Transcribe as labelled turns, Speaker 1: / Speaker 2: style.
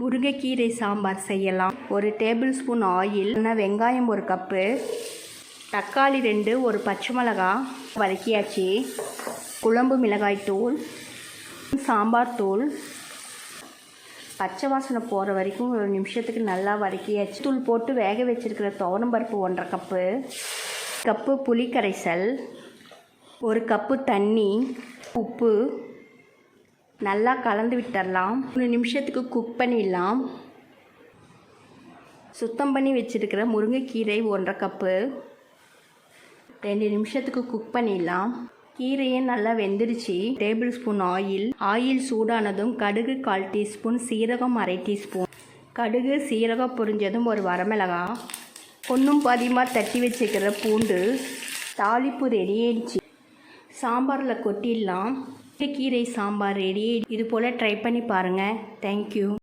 Speaker 1: முருங்கைக்கீரை சாம்பார் செய்யலாம். ஒரு டேபிள் ஸ்பூன் ஆயில், வெங்காயம் 1 கப்பு, தக்காளி 2, ஒரு பச்சை மிளகாய் வதக்கியாச்சு. குழம்பு மிளகாய் தூள், சாம்பார் தூள், பச்சை வாசனை போகிற வரைக்கும் 1 நிமிஷத்துக்கு நல்லா வதக்கியாச்சு. தூள் போட்டு வேக வச்சுருக்கிற துவரம்பருப்பு 1.5 கப்பு புளி கரைசல், 1 கப்பு தண்ணி, உப்பு நல்லா கலந்து விட்டுடலாம். 3 நிமிஷத்துக்கு குக் பண்ணிடலாம். சுத்தம் பண்ணி வச்சுருக்கிற முருங்கைக்கீரை 1.5 கப்பு 2 நிமிஷத்துக்கு குக் பண்ணிடலாம். கீரையே நல்லா வெந்துடுச்சு. டேபிள் ஸ்பூன் ஆயில் சூடானதும் கடுகு 1/4 டீஸ்பூன், சீரகம் 1/2 டீஸ்பூன். கடுகு சீரகம் பொரிஞ்சதும் 1 வரமிளகாய், ஒன்றும் பாதியமாக தட்டி வச்சுக்கிற பூண்டு. தாளிப்பு ரெடி ஆயிடுச்சு. சாம்பாரில் கொட்டிடலாம். கீரை சாம்பார் ரெடி. இது போல் ட்ரை பண்ணி பாருங்கள். தேங்க்யூ.